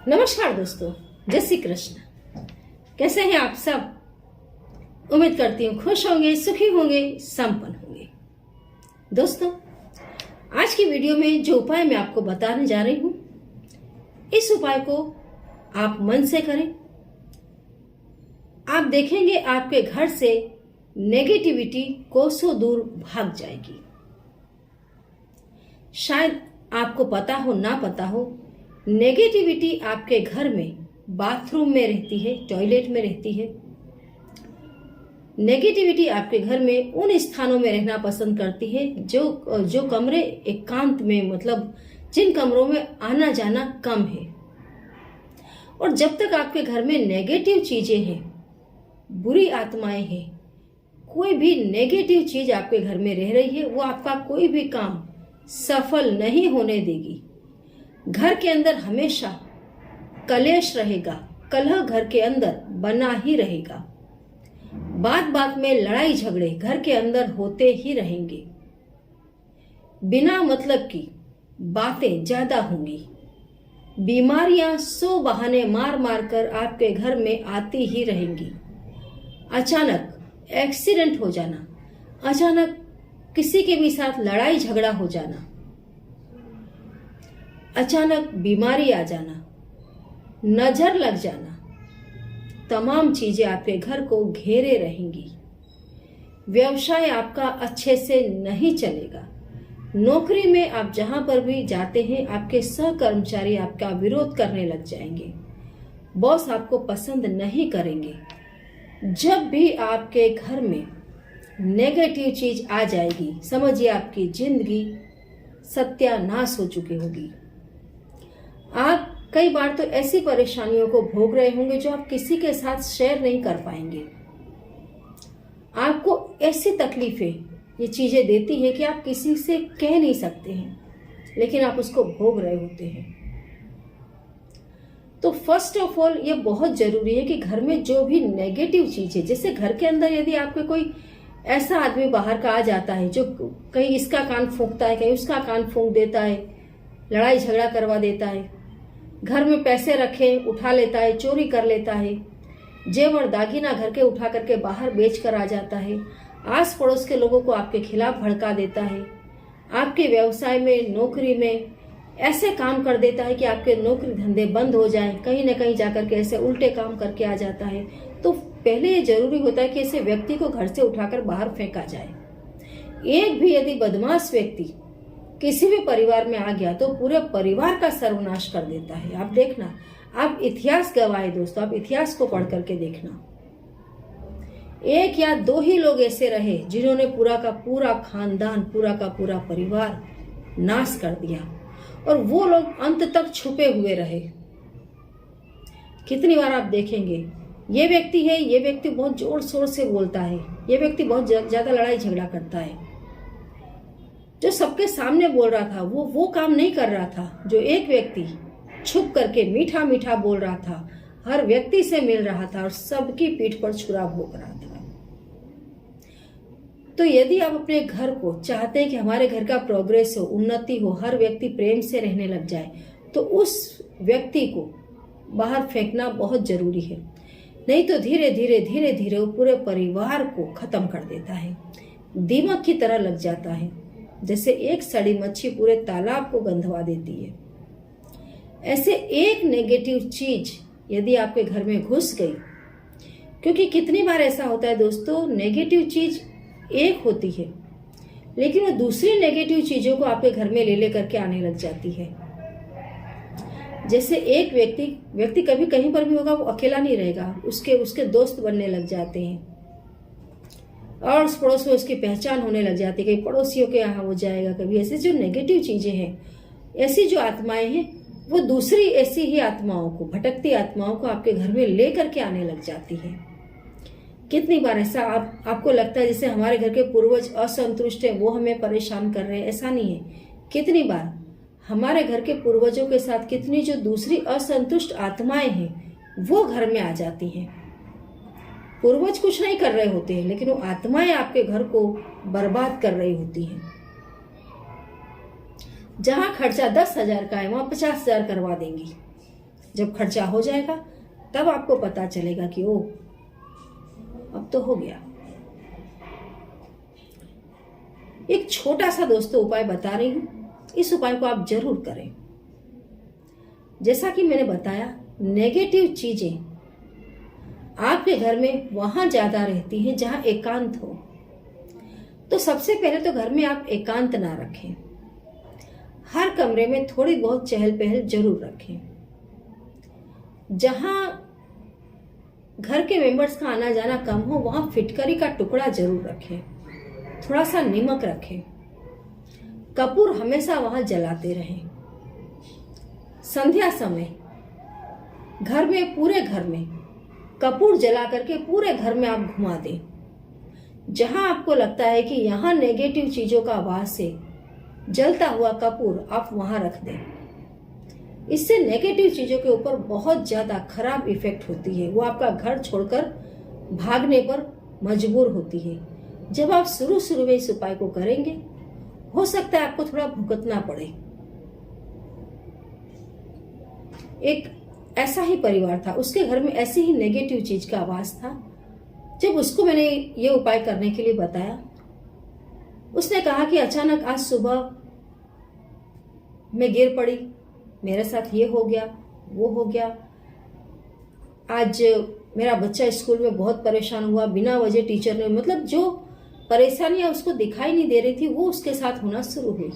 नमस्कार दोस्तों, जय श्री कृष्ण। कैसे हैं आप सब? उम्मीद करती हूँ खुश होंगे, सुखी होंगे, संपन्न होंगे। दोस्तों, आज की वीडियो में जो उपाय मैं आपको बताने जा रही हूँ, इस उपाय को आप मन से करें। आप देखेंगे आपके घर से नेगेटिविटी कोसों दूर भाग जाएगी। शायद आपको पता हो ना पता हो, नेगेटिविटी आपके घर में बाथरूम में रहती है, टॉयलेट में रहती है। नेगेटिविटी आपके घर में उन स्थानों में रहना पसंद करती है जो कमरे एकांत में, मतलब जिन कमरों में आना जाना कम है। और जब तक आपके घर में नेगेटिव चीजें हैं, बुरी आत्माएं हैं, कोई भी नेगेटिव चीज आपके घर में रह रही है, वो आपका कोई भी काम सफल नहीं होने देगी। घर के अंदर हमेशा कलेश रहेगा, कलह घर के अंदर बना ही रहेगा। बात बात में लड़ाई झगड़े घर के अंदर होते ही रहेंगे। बिना मतलब की बातें ज्यादा होंगी। बीमारियां सौ बहाने मार मार कर आपके घर में आती ही रहेंगी। अचानक एक्सीडेंट हो जाना, अचानक किसी के भी साथ लड़ाई झगड़ा हो जाना, अचानक बीमारी आ जाना, नजर लग जाना, तमाम चीजें आपके घर को घेरे रहेंगी। व्यवसाय आपका अच्छे से नहीं चलेगा। नौकरी में आप जहां पर भी जाते हैं, आपके सहकर्मचारी आपका विरोध करने लग जाएंगे। बॉस आपको पसंद नहीं करेंगे। जब भी आपके घर में नेगेटिव चीज आ जाएगी, समझिए आपकी जिंदगी सत्यानाश हो चुकी होगी। आप कई बार तो ऐसी परेशानियों को भोग रहे होंगे जो आप किसी के साथ शेयर नहीं कर पाएंगे। आपको ऐसी तकलीफें ये चीजें देती है कि आप किसी से कह नहीं सकते हैं, लेकिन आप उसको भोग रहे होते हैं। तो फर्स्ट ऑफ ऑल ये बहुत जरूरी है कि घर में जो भी नेगेटिव चीज है, जैसे घर के अंदर यदि आपके कोई ऐसा आदमी बाहर का आ जाता है जो कहीं इसका कान फूंकता है, कहीं उसका कान फूंक देता है, लड़ाई झगड़ा करवा देता है, घर में पैसे रखे उठा लेता है, चोरी कर लेता है, जेवर दागिना घर के उठा करके बाहर बेच कर आ जाता है, आस पड़ोस के लोगों को आपके खिलाफ भड़का देता है, आपके व्यवसाय में, नौकरी में ऐसे काम कर देता है कि आपके नौकरी धंधे बंद हो जाएं, कहीं न कहीं जाकर के ऐसे उल्टे काम करके आ जाता है, तो पहले ये जरूरी होता है कि ऐसे व्यक्ति को घर से उठाकर बाहर फेंका जाए। एक भी यदि बदमाश व्यक्ति किसी भी परिवार में आ गया तो पूरे परिवार का सर्वनाश कर देता है। आप देखना, आप इतिहास गवाए दोस्तों, आप इतिहास को पढ़ करके देखना। एक या दो ही लोग ऐसे रहे जिन्होंने पूरा का पूरा खानदान, पूरा का पूरा परिवार नाश कर दिया, और वो लोग अंत तक छुपे हुए रहे। कितनी बार आप देखेंगे, ये व्यक्ति है, ये व्यक्ति बहुत जोर शोर से बोलता है, ये व्यक्ति बहुत ज्यादा लड़ाई झगड़ा करता है। जो सबके सामने बोल रहा था वो काम नहीं कर रहा था। जो एक व्यक्ति छुप करके मीठा मीठा बोल रहा था, हर व्यक्ति से मिल रहा था और सबकी पीठ पर छुरा भोग रहा था। तो यदि आप अपने घर को चाहते हैं कि हमारे घर का प्रोग्रेस हो, उन्नति हो, हर व्यक्ति प्रेम से रहने लग जाए, तो उस व्यक्ति को बाहर फेंकना बहुत जरूरी है। नहीं तो धीरे धीरे वो पूरे परिवार को खत्म कर देता है, दीमक की तरह लग जाता है। जैसे एक सड़ी मच्छी पूरे तालाब को गंधवा देती है, ऐसे एक नेगेटिव चीज यदि आपके घर में घुस गई, क्योंकि कितनी बार ऐसा होता है दोस्तों, नेगेटिव चीज एक होती है लेकिन वो दूसरी नेगेटिव चीजों को आपके घर में ले करके आने लग जाती है। जैसे एक व्यक्ति कभी कहीं पर भी होगा, वो अकेला नहीं रहेगा, उसके दोस्त बनने लग जाते हैं और उस पड़ोस में उसकी पहचान होने लग जाती है। कहीं पड़ोसियों के यहाँ वो जाएगा, कभी ऐसे जो नेगेटिव चीजें हैं, ऐसी जो आत्माएं हैं, वो दूसरी ऐसी ही आत्माओं को, भटकती आत्माओं को आपके घर में ले करके आने लग जाती है। कितनी बार ऐसा आपको लगता है जैसे हमारे घर के पूर्वज असंतुष्ट है, वो हमें परेशान कर रहे हैं। ऐसा नहीं है। कितनी बार हमारे घर के पूर्वजों के साथ कितनी जो दूसरी असंतुष्ट आत्माएं हैं, वो घर में आ जाती हैं। पूर्वज कुछ नहीं कर रहे होते हैं, लेकिन वो आत्माएं आपके घर को बर्बाद कर रही होती हैं। जहां खर्चा 10,000 का है, वहां 50,000 करवा देंगी। जब खर्चा हो जाएगा तब आपको पता चलेगा कि ओ अब तो हो गया। एक छोटा सा दोस्तों उपाय बता रही हूं, इस उपाय को आप जरूर करें। जैसा कि मैंने बताया, नेगेटिव चीजें आपके घर में वहां ज्यादा रहती हैं जहां एकांत हो। तो सबसे पहले तो घर में आप एकांत ना रखें, हर कमरे में थोड़ी बहुत चहल पहल जरूर रखें। जहां घर के मेंबर्स का आना जाना कम हो वहां फिटकरी का टुकड़ा जरूर रखें, थोड़ा सा नमक रखें, कपूर हमेशा वहां जलाते रहें। संध्या समय घर में, पूरे घर में कपूर जला करके पूरे घर में आप घुमा दें। जहां आपको लगता है कि यहां नेगेटिव चीजों का वास है, जलता हुआ कपूर आप वहां रख दें। इससे नेगेटिव चीजों के ऊपर बहुत ज्यादा खराब इफेक्ट होती है, वो आपका घर छोड़कर भागने पर मजबूर होती है। जब आप शुरू शुरू में इस उपाय को करेंगे, हो सकता है आपको थोड़ा भुगतना पड़े। एक ऐसा ही परिवार था, उसके घर में ऐसी ही नेगेटिव चीज का आवाज था। जब उसको मैंने ये उपाय करने के लिए बताया, उसने कहा कि अचानक आज सुबह मैं गिर पड़ी, मेरे साथ ये हो गया, वो हो गया। आज मेरा बच्चा स्कूल में बहुत परेशान हुआ, बिना वजह टीचर ने, मतलब जो परेशानियां उसको दिखाई नहीं दे रही थी वो उसके साथ होना शुरू हुई।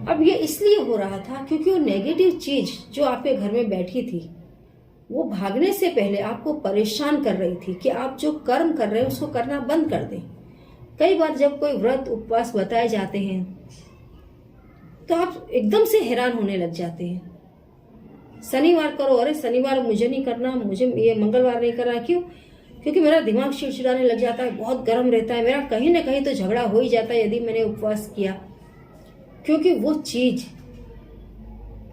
अब ये इसलिए हो रहा था क्योंकि वो नेगेटिव चीज जो आपके घर में बैठी थी वो भागने से पहले आपको परेशान कर रही थी कि आप जो कर्म कर रहे हैं उसको करना बंद कर दें। कई बार जब कोई व्रत उपवास बताए जाते हैं तो आप एकदम से हैरान होने लग जाते हैं। शनिवार करो, अरे शनिवार मुझे नहीं करना, मुझे ये मंगलवार नहीं करना। क्यों? क्योंकि मेरा दिमाग चिड़चिड़ाने लग जाता है, बहुत गर्म रहता है, मेरा कहीं ना कहीं तो झगड़ा हो ही जाता है यदि मैंने उपवास किया। क्योंकि वो चीज,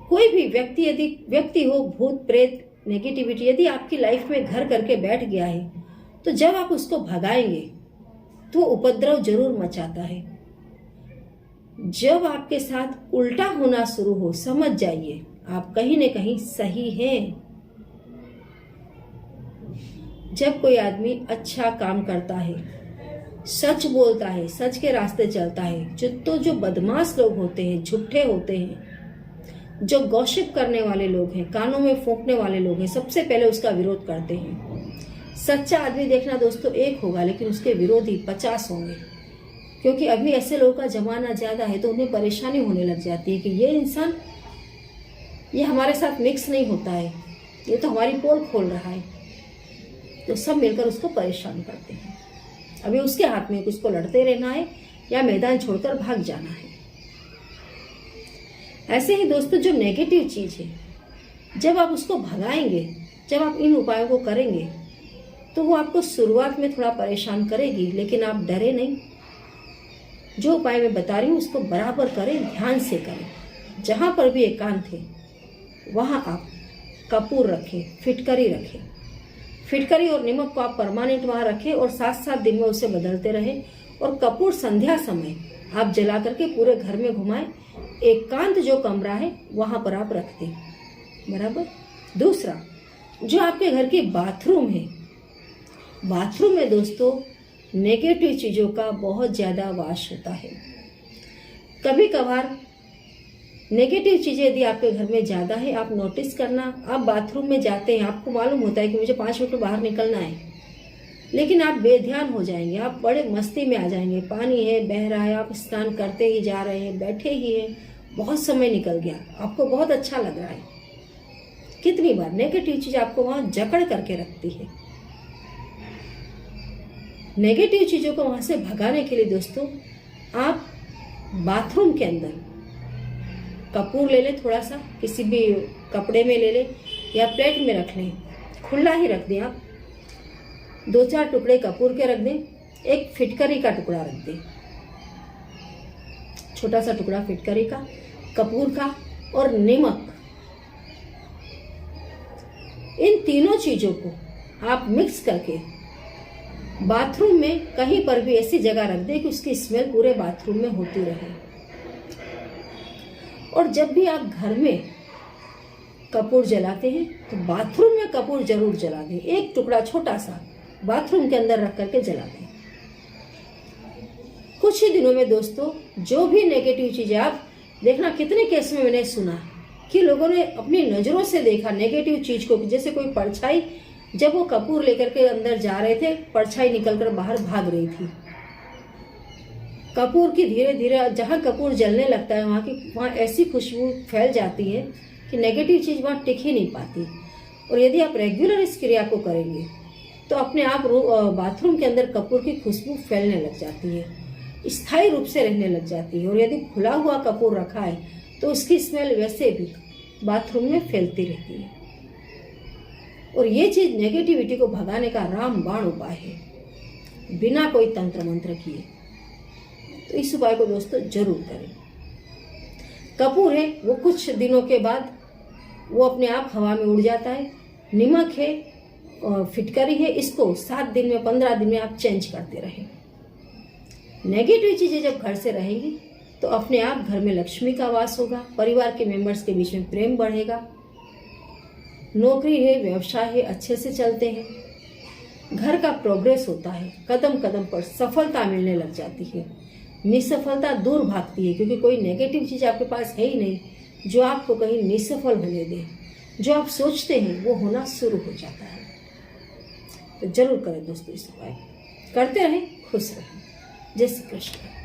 कोई भी व्यक्ति, यदि व्यक्ति हो, भूत प्रेत, नेगेटिविटी यदि आपकी लाइफ में घर करके बैठ गया है तो जब आप उसको भगाएंगे तो उपद्रव जरूर मचाता है। जब आपके साथ उल्टा होना शुरू हो, समझ जाइए आप कहीं न कहीं सही हैं। जब कोई आदमी अच्छा काम करता है, सच बोलता है, सच के रास्ते चलता है, जो बदमाश लोग होते हैं, झूठे होते हैं, जो गॉसिप करने वाले लोग हैं, कानों में फूंकने वाले लोग हैं, सबसे पहले उसका विरोध करते हैं। सच्चा आदमी देखना दोस्तों एक होगा, लेकिन उसके विरोधी 50 होंगे। क्योंकि अभी ऐसे लोगों का जमाना ज्यादा है तो उन्हें परेशानी होने लग जाती है कि ये इंसान, ये हमारे साथ मिक्स नहीं होता है, ये तो हमारी पोल खोल रहा है। तो सब मिलकर उसको परेशान करते हैं। अभी उसके हाथ में उसको लड़ते रहना है या मैदान छोड़कर भाग जाना है। ऐसे ही दोस्तों, जो नेगेटिव चीज है, जब आप उसको भगाएंगे, जब आप इन उपायों को करेंगे तो वो आपको शुरुआत में थोड़ा परेशान करेगी, लेकिन आप डरे नहीं। जो उपाय मैं बता रही हूँ उसको बराबर करें, ध्यान से करें। जहां पर भी एकांत है वहां आप कपूर रखें, फिटकरी रखें। फिटकरी और नमक को आप परमानेंट वहां रखें और 7-7 दिन में उसे बदलते रहें। और कपूर संध्या समय आप जला करके पूरे घर में घुमाएं। एकांत जो कमरा है वहां पर आप रख दें, बराबर। दूसरा, जो आपके घर की बाथरूम है, बाथरूम में दोस्तों नेगेटिव चीजों का बहुत ज्यादा वास होता है। कभी कभार नेगेटिव चीजें यदि आपके घर में ज्यादा है, आप नोटिस करना, आप बाथरूम में जाते हैं, आपको मालूम होता है कि मुझे 5 मिनट बाहर निकलना है, लेकिन आप बेध्यान हो जाएंगे, आप बड़े मस्ती में आ जाएंगे। पानी है, बह रहा है, आप स्नान करते ही जा रहे हैं, बैठे ही हैं, बहुत समय निकल गया, आपको बहुत अच्छा लग रहा है। कितनी बार नेगेटिव चीज आपको वहां जकड़ करके रखती है। नेगेटिव चीजों को वहां से भगाने के लिए दोस्तों, आप बाथरूम के अंदर कपूर ले लें, थोड़ा सा किसी भी कपड़े में ले लें या प्लेट में रख लें, खुला ही रख दें। आप 2-4 टुकड़े कपूर के रख दें, एक फिटकरी का टुकड़ा रख दें, छोटा सा टुकड़ा फिटकरी का, कपूर का और नमक। इन तीनों चीजों को आप मिक्स करके बाथरूम में कहीं पर भी ऐसी जगह रख दें कि उसकी स्मेल पूरे बाथरूम में होती रहे। और जब भी आप घर में कपूर जलाते हैं तो बाथरूम में कपूर जरूर जला दें, एक टुकड़ा छोटा सा बाथरूम के अंदर रख करके जला दें। कुछ ही दिनों में दोस्तों जो भी नेगेटिव चीजें, आप देखना कितने केस में मैंने सुना कि लोगों ने अपनी नजरों से देखा नेगेटिव चीज को, जैसे कोई परछाई, जब वो कपूर लेकर के अंदर जा रहे थे, परछाई निकलकर बाहर भाग रही थी। कपूर की धीरे धीरे जहाँ कपूर जलने लगता है वहाँ ऐसी खुशबू फैल जाती है कि नेगेटिव चीज वहाँ टिक ही नहीं पाती। और यदि आप रेगुलर इस क्रिया को करेंगे तो अपने आप बाथरूम के अंदर कपूर की खुशबू फैलने लग जाती है, स्थायी रूप से रहने लग जाती है। और यदि खुला हुआ कपूर रखा है तो उसकी स्मेल वैसे भी बाथरूम में फैलती रहती है। और ये चीज नेगेटिविटी को भगाने का रामबाण उपाय है, बिना कोई तंत्र मंत्र किए। तो इस उपाय को दोस्तों जरूर करें। कपूर है वो कुछ दिनों के बाद वो अपने आप हवा में उड़ जाता है। नमक है और फिटकरी है, इसको 7 दिन में 15 दिन में आप चेंज करते रहें। नेगेटिव चीजें जब घर से रहेंगी तो अपने आप घर में लक्ष्मी का वास होगा, परिवार के मेंबर्स के बीच में प्रेम बढ़ेगा, नौकरी है व्यवसाय है अच्छे से चलते हैं, घर का प्रोग्रेस होता है, कदम कदम पर सफलता मिलने लग जाती है, निसफलता दूर भागती है, क्योंकि कोई नेगेटिव चीज आपके पास है ही नहीं जो आपको कहीं निसफल होने दे। जो आप सोचते हैं वो होना शुरू हो जाता है। तो जरूर करें दोस्तों इस उपाय, करते रहें, खुश रहें। जय श्री कृष्ण।